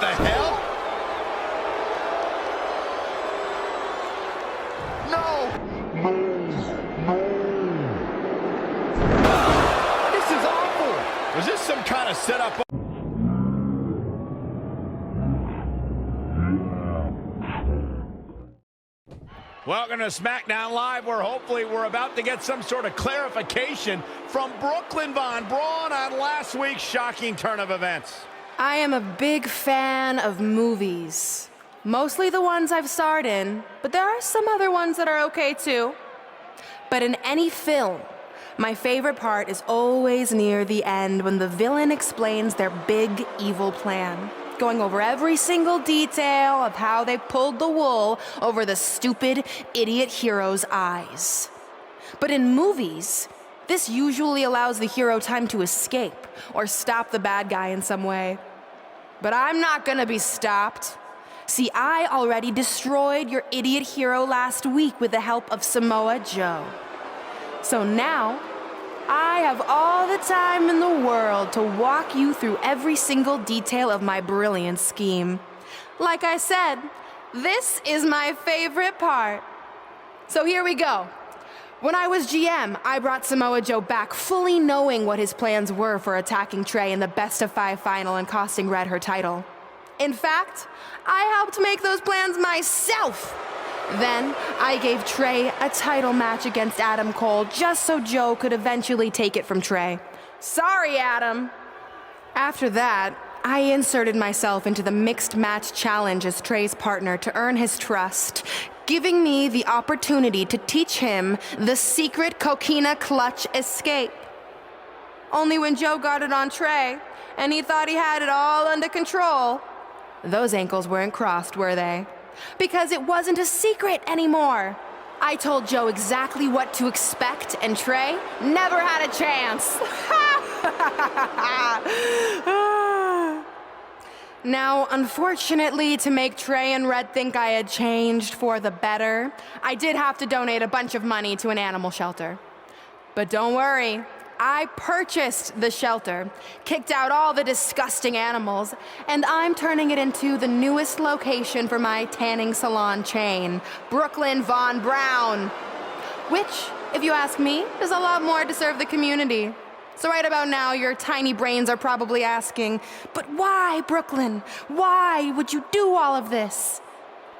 the hell? No! This is awful! Was this some kind of setup? Welcome to SmackDown Live, where hopefully we're about to get some sort of clarification from Brooklyn Von Braun on last week's shocking turn of events. I am a big fan of movies. Mostly the ones I've starred in, but there are some other ones that are okay too. But in any film, my favorite part is always near the end when the villain explains their big evil plan, going over every single detail of how they pulled the wool over the stupid, idiot hero's eyes. But in movies, this usually allows the hero time to escape or stop the bad guy in some way. But I'm not gonna be stopped. See, I already destroyed your idiot hero last week with the help of Samoa Joe. So now, I have all the time in the world to walk you through every single detail of my brilliant scheme. Like I said, this is my favorite part. So here we go. When I was GM, I brought Samoa Joe back fully knowing what his plans were for attacking Trey in the best-of-5 final and costing Red her title. In fact, I helped make those plans myself. Then, I gave Trey a title match against Adam Cole just so Joe could eventually take it from Trey. Sorry, Adam. After that, I inserted myself into the mixed match challenge as Trey's partner to earn his trust, giving me the opportunity to teach him the secret coquina clutch escape. Only when Joe got it on Trey, and he thought he had it all under control, those ankles weren't crossed, were they? Because it wasn't a secret anymore. I told Joe exactly what to expect, and Trey never had a chance. Now, unfortunately, to make Trey and Red think I had changed for the better, I did have to donate a bunch of money to an animal shelter. But don't worry, I purchased the shelter, kicked out all the disgusting animals, and I'm turning it into the newest location for my tanning salon chain, Brooklyn Von Braun. Which, if you ask me, is a lot more to serve the community. So right about now, your tiny brains are probably asking, but why, Brooklyn? Why would you do all of this?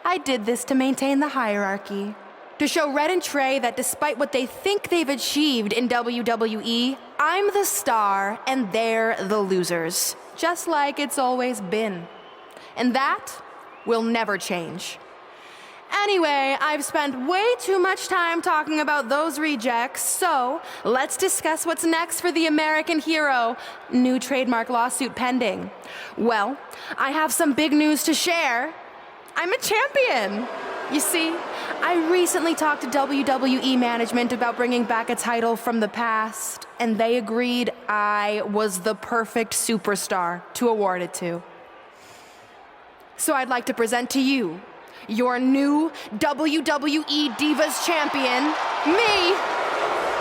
I did this to maintain the hierarchy. To show Red and Trey that despite what they think they've achieved in WWE, I'm the star and they're the losers, just like it's always been. And that will never change. Anyway, I've spent way too much time talking about those rejects, so let's discuss what's next for the American hero. New trademark lawsuit pending. Well, I have some big news to share. I'm a champion. You see, I recently talked to WWE management about bringing back a title from the past, and they agreed I was the perfect superstar to award it to. So I'd like to present to you your new WWE Divas Champion, me!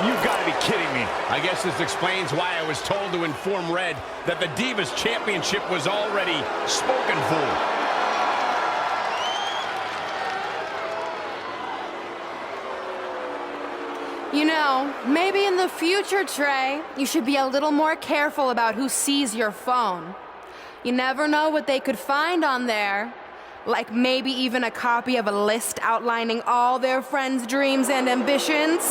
You've got to be kidding me. I guess this explains why I was told to inform Red that the Divas Championship was already spoken for. You know, maybe in the future, Trey, you should be a little more careful about who sees your phone. You never know what they could find on there. Like maybe even a copy of a list outlining all their friends' dreams and ambitions.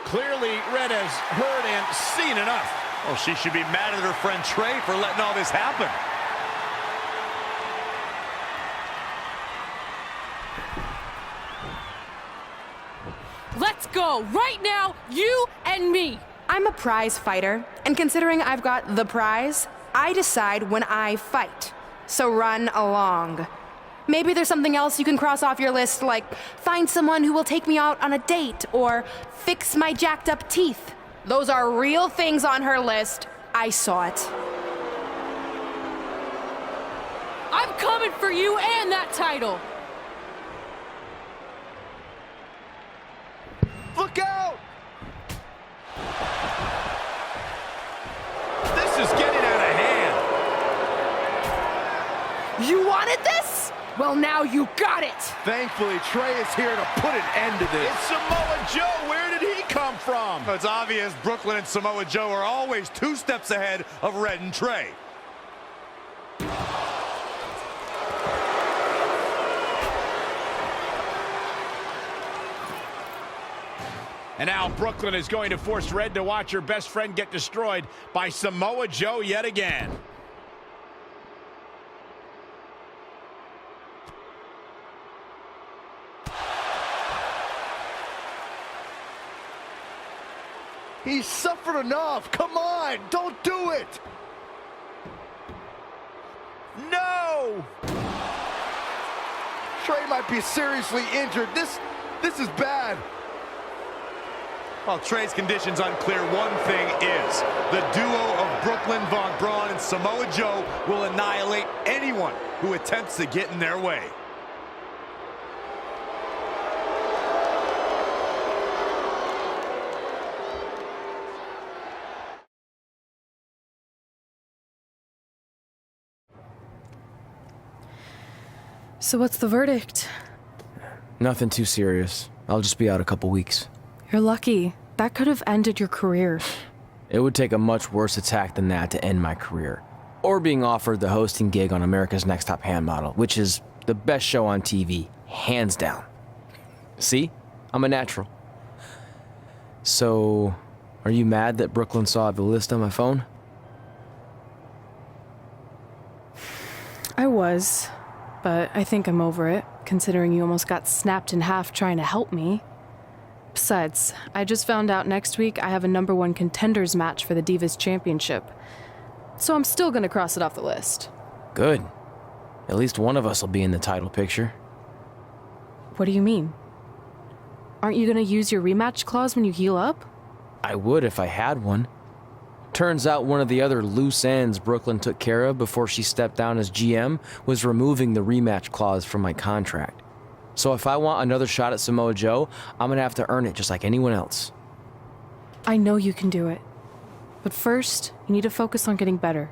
Clearly, Red has heard and seen enough. Well, she should be mad at her friend Trey for letting all this happen. Let's go, right now, you and me. I'm a prize fighter, and considering I've got the prize, I decide when I fight. So run along. Maybe there's something else you can cross off your list, like find someone who will take me out on a date, or fix my jacked up teeth. Those are real things on her list. I saw it. I'm coming for you and that title. Look out! wanted this? Well, now you got it. Thankfully, Trey is here to put an end to this. It's Samoa Joe. Where did he come from? It's obvious Brooklyn and Samoa Joe are always 2 steps ahead of Red and Trey. And now Brooklyn is going to force Red to watch her best friend get destroyed by Samoa Joe yet again. He's suffered enough. Come on, don't do it. No! Trey might be seriously injured. This is bad. While Trey's condition's unclear, one thing is, the duo of Brooklyn Von Braun and Samoa Joe will annihilate anyone who attempts to get in their way. So what's the verdict? Nothing too serious. I'll just be out a couple weeks. You're lucky. That could have ended your career. It would take a much worse attack than that to end my career. Or being offered the hosting gig on America's Next Top Hand Model, which is the best show on TV, hands down. See? I'm a natural. So, are you mad that Brooklyn saw the list on my phone? I was, but I think I'm over it, considering you almost got snapped in half trying to help me. Besides, I just found out next week I have a #1 contenders match for the Divas Championship. So I'm still gonna cross it off the list. Good. At least one of us will be in the title picture. What do you mean? Aren't you gonna use your rematch clause when you heal up? I would if I had one. Turns out one of the other loose ends Brooklyn took care of before she stepped down as GM was removing the rematch clause from my contract. So if I want another shot at Samoa Joe, I'm gonna have to earn it just like anyone else. I know you can do it. But first, you need to focus on getting better.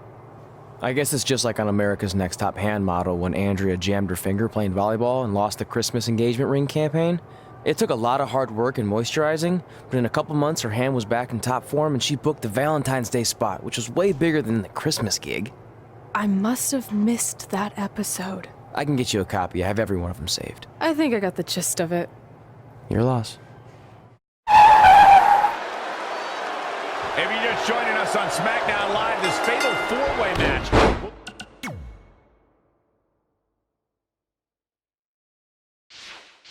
I guess it's just like on America's Next Top Hand Model when Andrea jammed her finger playing volleyball and lost the Christmas engagement ring campaign. It took a lot of hard work and moisturizing, but in a couple months her hand was back in top form and she booked the Valentine's Day spot, which was way bigger than the Christmas gig. I must have missed that episode. I can get you a copy. I have every one of them saved. I think I got the gist of it. Your loss. If you're just joining us on SmackDown Live, this fatal 4-way match.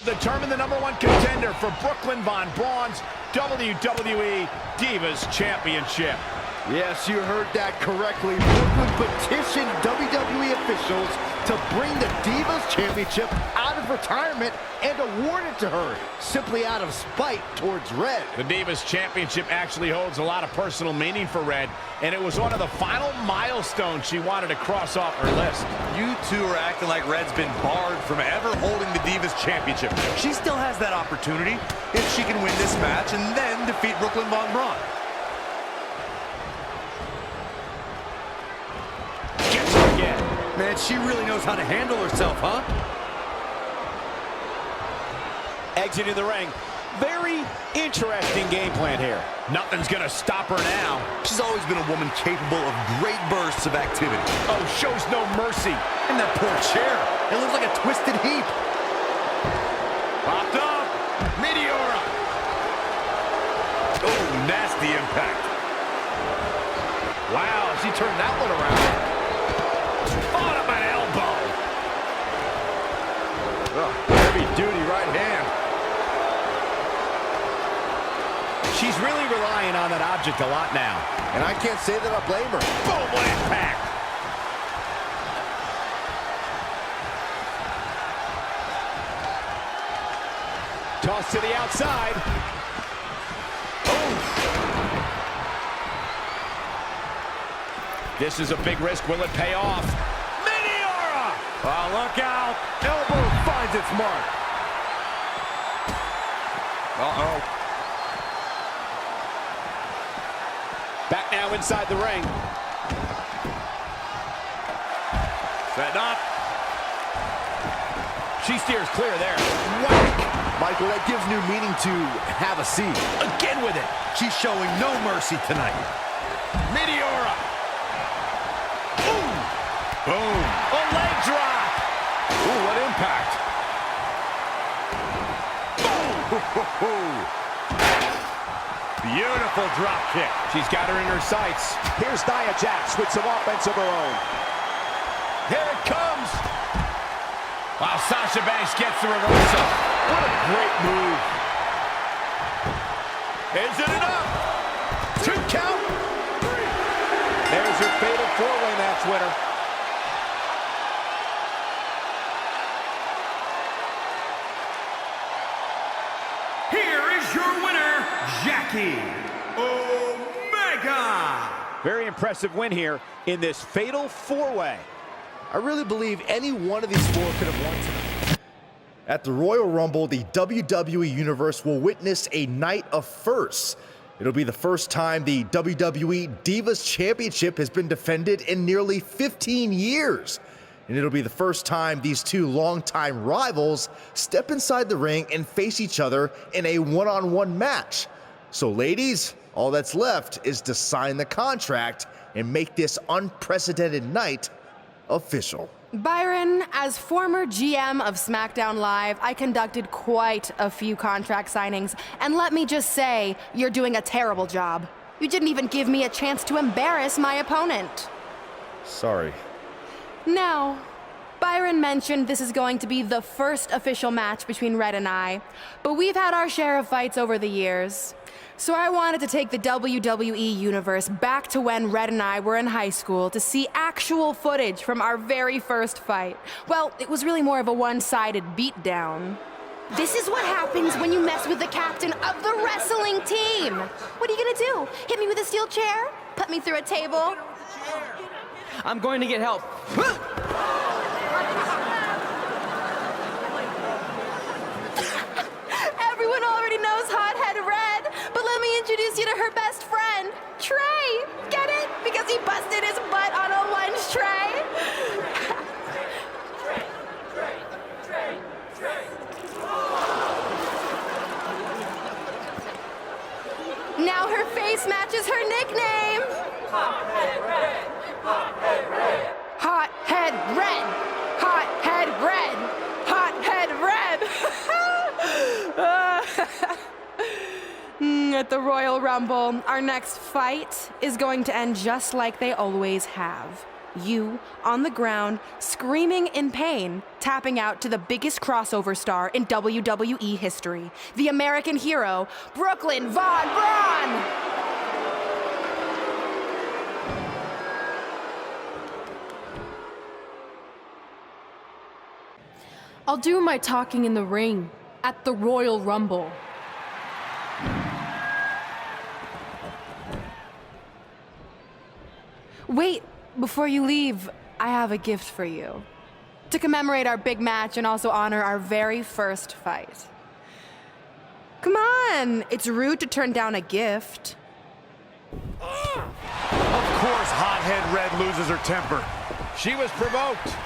Determine the #1 contender for Brooklyn Von Braun's WWE Divas Championship. Yes, you heard that correctly. Brooklyn petitioned WWE officials to bring the Divas Championship out of retirement and award it to her, simply out of spite towards Red. The Divas Championship actually holds a lot of personal meaning for Red, and it was one of the final milestones she wanted to cross off her list. You two are acting like Red's been barred from ever holding the Divas Championship. She still has that opportunity if she can win this match and then defeat Brooklyn Von Braun. Gets her again. Man, she really knows how to handle herself, huh? Exiting the ring. Very interesting game plan here. Nothing's gonna stop her now. She's always been a woman capable of great bursts of activity. Oh, shows no mercy. And that poor chair, it looks like a twisted heap. Popped up. Meteora. Oh, nasty impact. Wow, she turned that one around. On up an elbow. Oh, heavy duty right hand. She's really relying on that object a lot now. And I can't say that I blame her. Boom, what impact. Toss to the outside. This is a big risk. Will it pay off? Meteora! Oh, look out. Elbow finds its mark. Uh-oh. Back now inside the ring. Setting up. She steers clear there. Whack! Michael, that gives new meaning to have a seat. Again with it. She's showing no mercy tonight. Meteora. Boom! Boom! A leg drop. Ooh, what impact! Boom! Beautiful drop kick. She's got her in her sights. Here's Nia Jax with some offense of her own. Here it comes. Wow, Sasha Banks gets the reversal. What a great move. Is it enough? 2 count. There's your fatal four-way match winner. Here is your winner, Jackie Omega. Very impressive win here in this fatal four-way. I really believe any one of these four could have won tonight. At the Royal Rumble, the WWE Universe will witness a night of firsts. It'll be the first time the WWE Divas Championship has been defended in nearly 15 years. And it'll be the first time these two longtime rivals step inside the ring and face each other in a one-on-one match. So ladies, all that's left is to sign the contract and make this unprecedented night official. Byron, as former GM of SmackDown Live, I conducted quite a few contract signings, and let me just say, you're doing a terrible job. You didn't even give me a chance to embarrass my opponent. Sorry. Now, Byron mentioned this is going to be the first official match between Red and I, but we've had our share of fights over the years. So I wanted to take the WWE Universe back to when Red and I were in high school to see actual footage from our very first fight. Well, it was really more of a one-sided beatdown. This is what happens when you mess with the captain of the wrestling team. What are you gonna do? Hit me with a steel chair? Put me through a table? I'm going to get help. Everyone already knows Hothead Red, but let me introduce you to her best friend, Trey. Get it? Because he busted his butt on a lunch tray. Now her face matches her nickname. Hothead Red. Hothead Red. Hothead Red. Hothead Red. Hothead Red. At the Royal Rumble, our next fight is going to end just like they always have. You, on the ground, screaming in pain, tapping out to the biggest crossover star in WWE history, the American hero, Brooklyn Von Braun! I'll do my talking in the ring at the Royal Rumble. Wait, before you leave, I have a gift for you. To commemorate our big match and also honor our very first fight. Come on, it's rude to turn down a gift. Of course, Hothead Red loses her temper. She was provoked.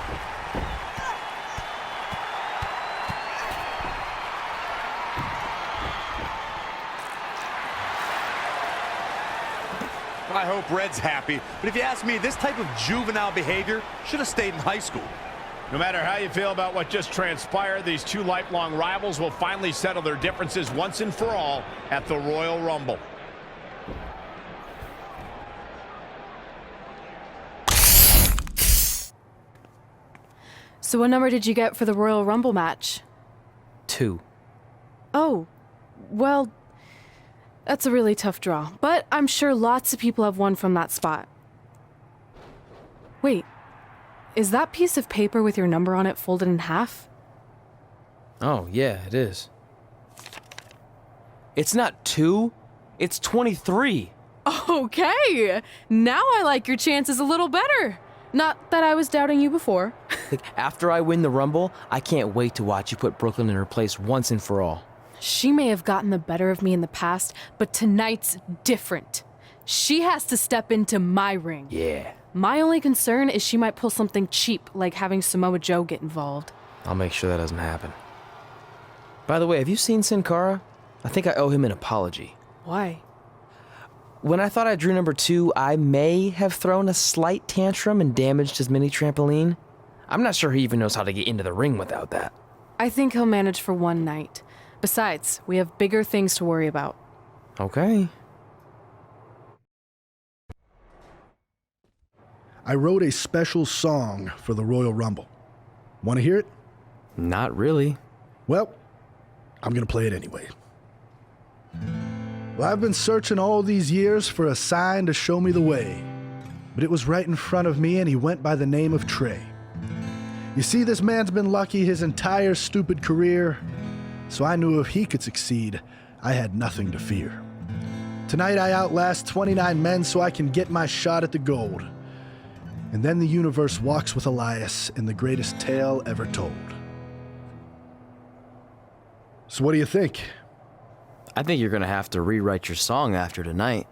I hope Red's happy, but if you ask me, this type of juvenile behavior should have stayed in high school. No matter how you feel about what just transpired, these two lifelong rivals will finally settle their differences once and for all at the Royal Rumble. So what number did you get for the Royal Rumble match? 2. Oh, well, that's a really tough draw, but I'm sure lots of people have won from that spot. Wait, is that piece of paper with your number on it folded in half? Oh, yeah, it is. It's not 2, it's 23. Okay, now I like your chances a little better. Not that I was doubting you before. Like, after I win the Rumble, I can't wait to watch you put Brooklyn in her place once and for all. She may have gotten the better of me in the past, but tonight's different. She has to step into my ring. Yeah. My only concern is she might pull something cheap, like having Samoa Joe get involved. I'll make sure that doesn't happen. By the way, have you seen Sin Cara? I think I owe him an apology. Why? When I thought I drew number 2, I may have thrown a slight tantrum and damaged his mini trampoline. I'm not sure he even knows how to get into the ring without that. I think he'll manage for one night. Besides, we have bigger things to worry about. Okay. I wrote a special song for the Royal Rumble. Want to hear it? Not really. Well, I'm going to play it anyway. Well, I've been searching all these years for a sign to show me the way. But it was right in front of me, and he went by the name of Trey. You see, this man's been lucky his entire stupid career, so I knew if he could succeed, I had nothing to fear. Tonight I outlast 29 men so I can get my shot at the gold. And then the universe walks with Elias in the greatest tale ever told. So what do you think? I think you're gonna have to rewrite your song after tonight.